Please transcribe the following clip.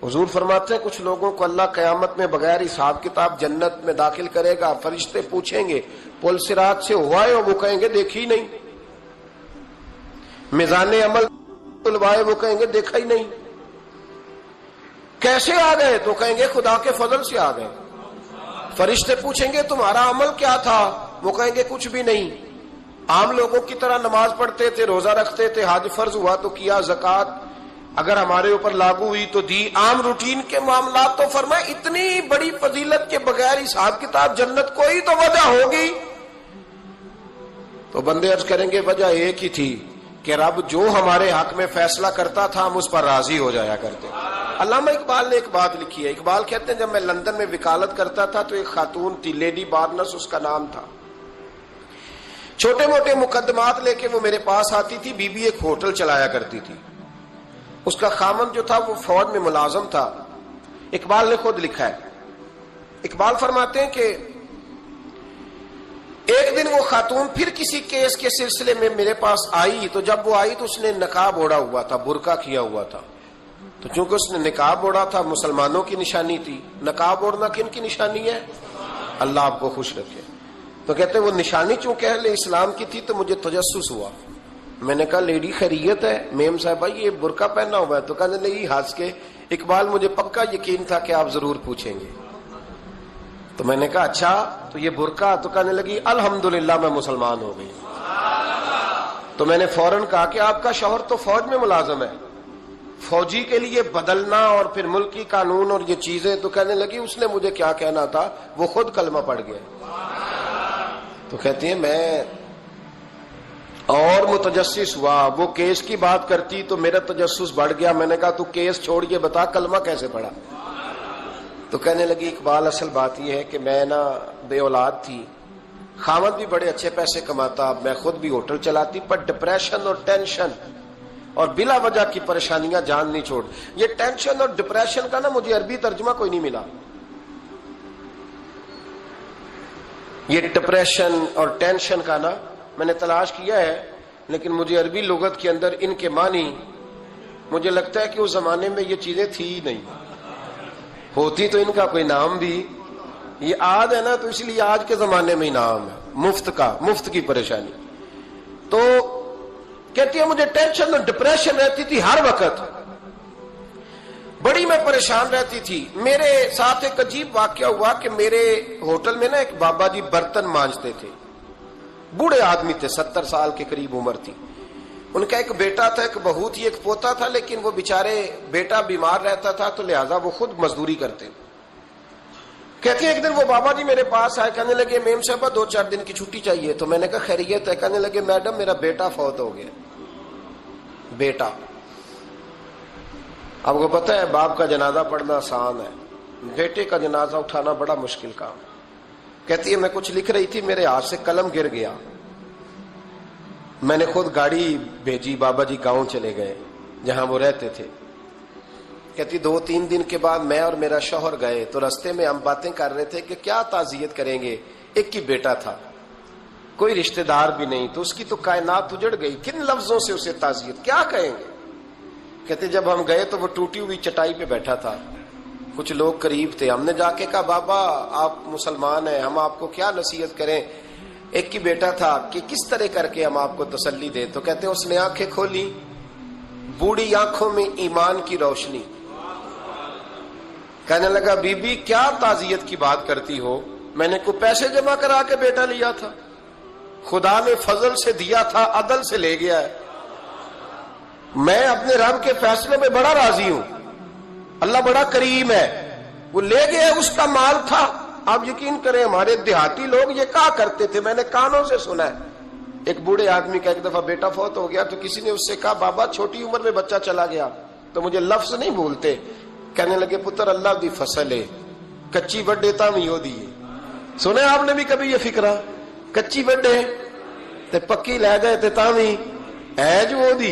حضور فرماتے ہیں کچھ لوگوں کو اللہ قیامت میں بغیر حساب کتاب جنت میں داخل کرے گا، فرشتے پوچھیں گے پل صراط سے ہوا ہے، اور وہ کہیں گے دیکھی نہیں، میزان عمل تلوائے، وہ کہیں گے دیکھا ہی نہیں، کیسے آ گئے؟ تو کہیں گے خدا کے فضل سے آ گئے۔ فرشتے پوچھیں گے تمہارا عمل کیا تھا؟ وہ کہیں گے کچھ بھی نہیں، عام لوگوں کی طرح نماز پڑھتے تھے، روزہ رکھتے تھے، حج فرض ہوا تو کیا، زکوٰۃ اگر ہمارے اوپر لاگو ہوئی تو دی، عام روٹین کے معاملات۔ تو فرمائے اتنی بڑی فضیلت کے بغیر حساب کتاب جنت، کوئی تو وجہ ہوگی۔ تو بندے عرض کریں گے وجہ ایک ہی تھی کہ رب جو ہمارے حق میں فیصلہ کرتا تھا ہم اس پر راضی ہو جایا کرتے۔ علامہ اقبال نے ایک بات لکھی ہے، اقبال کہتے ہیں جب میں لندن میں وکالت کرتا تھا تو ایک خاتون تھی، لیڈی بارنس اس کا نام تھا، چھوٹے موٹے مقدمات لے کے وہ میرے پاس آتی تھی۔ بی بی ایک ہوٹل چلایا کرتی تھی، اس کا خامند جو تھا وہ فوج میں ملازم تھا۔ اقبال نے خود لکھا ہے، اقبال فرماتے ہیں کہ ایک دن وہ خاتون پھر کسی کیس کے سلسلے میں میرے پاس آئی، تو جب وہ آئی تو اس نے نقاب اوڑھا ہوا تھا، برقع کیا ہوا تھا۔ تو چونکہ اس نے نقاب اوڑھا تھا، مسلمانوں کی نشانی تھی۔ نقاب اوڑھنا کن کی نشانی ہے؟ اللہ آپ کو خوش رکھے۔ تو کہتے وہ نشانی چونکہ اہل اسلام کی تھی تو مجھے تجسس ہوا۔ میں نے کہا لیڈی خیریت ہے؟ میم صاحبہ یہ برقع پہنا ہوا ہے؟ تو کہنے لگی ہنس کے اقبال مجھے پکا یقین تھا کہ آپ ضرور پوچھیں گے۔ تو میں نے کہا اچھا تو یہ برقع؟ تو کہنے لگی الحمدللہ میں مسلمان ہو گئی۔ تو میں نے فوراً کہا کہ آپ کا شوہر تو فوج میں ملازم ہے، فوجی کے لیے بدلنا اور پھر ملکی قانون اور یہ چیزیں۔ تو کہنے لگی اس نے مجھے کیا کہنا تھا، وہ خود کلمہ پڑھ گیا۔ تو کہتی ہیں میں اور متجسس ہوا، وہ کیس کی بات کرتی تو میرا تجسس بڑھ گیا۔ میں نے کہا تو کیس چھوڑ کے بتا کلمہ کیسے پڑھا؟ تو کہنے لگی اقبال اصل بات یہ ہے کہ میں نا بے اولاد تھی، خامد بھی بڑے اچھے پیسے کماتا، میں خود بھی ہوٹل چلاتی، پر ڈپریشن اور ٹینشن اور بلا وجہ کی پریشانیاں جان نہیں چھوڑ۔ یہ ٹینشن اور ڈپریشن کا نا مجھے عربی ترجمہ کوئی نہیں ملا۔ یہ ڈپریشن اور ٹینشن کا نا میں نے تلاش کیا ہے، لیکن مجھے عربی لغت کے اندر ان کے معنی مجھے لگتا ہے کہ اس زمانے میں یہ چیزیں تھی ہی نہیں، ہوتی تو ان کا کوئی نام بھی، یہ آج ہے نا تو اس لیے آج کے زمانے میں ہی نام ہے، مفت کا، مفت کی پریشانی۔ تو کہتی ہے مجھے ٹینشن اور ڈپریشن رہتی تھی ہر وقت، بڑی میں پریشان رہتی تھی۔ میرے ساتھ ایک عجیب واقعہ ہوا کہ میرے ہوٹل میں نا ایک بابا جی برتن مانجتے تھے، بوڑھے آدمی تھے، 70 سال کے قریب عمر تھی۔ ان کا ایک بیٹا تھا، ایک بہو تھی، ایک پوتا تھا، لیکن وہ بیچارے بیٹا بیمار رہتا تھا تو لہٰذا وہ خود مزدوری کرتے۔ کہتے ہیں ایک دن وہ بابا جی میرے پاس آئے، کہنے لگے میم صاحبہ 2-4 دن کی چھٹی چاہیے۔ تو میں نے کہا خیریت ہے؟ کہنے لگے میڈم میرا بیٹا فوت ہو گیا۔ بیٹا، آپ کو پتہ ہے باپ کا جنازہ پڑھنا آسان ہے، بیٹے کا جنازہ اٹھانا بڑا مشکل کام۔ کہتی ہے میں کچھ لکھ رہی تھی، میرے ہاتھ سے قلم گر گیا، میں نے خود گاڑی بھیجی، بابا جی گاؤں چلے گئے جہاں وہ رہتے تھے۔ کہتی 2-3 دن کے بعد میں اور میرا شوہر گئے تو رستے میں ہم باتیں کر رہے تھے کہ کیا تعزیت کریں گے، ایک ہی بیٹا تھا، کوئی رشتہ دار بھی نہیں، تو اس کی تو کائنات اجڑ گئی، کن لفظوں سے اسے تعزیت کیا کہیں گے۔ کہتے جب ہم گئے تو وہ ٹوٹی ہوئی چٹائی پہ بیٹھا تھا، کچھ لوگ قریب تھے، ہم نے جا کے کہا بابا آپ مسلمان ہیں، ہم آپ کو کیا نصیحت کریں، ایک ہی بیٹا تھا، کہ کس طرح کر کے ہم آپ کو تسلی دیں۔ تو کہتے اس نے آنکھیں کھولی، بوڑھی آنکھوں میں ایمان کی روشنی، کہنے لگا بی بی کیا تعزیت کی بات کرتی ہو، میں نے کوئی پیسے جمع کرا کے بیٹا لیا تھا، خدا نے فضل سے دیا تھا، عدل سے لے گیا ہے، میں اپنے رب کے فیصلے میں بڑا راضی ہوں، اللہ بڑا کریم ہے، وہ لے گیا، اس کا مال تھا۔ آپ یقین کریں ہمارے دیہاتی لوگ یہ کہا کرتے تھے، میں نے کانوں سے سنا ہے، ایک بوڑھے آدمی کا ایک دفعہ بیٹا فوت ہو گیا تو کسی نے اس سے کہا بابا چھوٹی عمر میں بچہ چلا گیا، تو مجھے لفظ نہیں بھولتے، کہنے لگے پتر اللہ دی فصل ہے، کچی وڈے تامی ہو دی۔ سنے آپ نے بھی کبھی یہ فکرہ، کچی وڈے تے پکی لے گئے تے تامی ہے جو ہو دی۔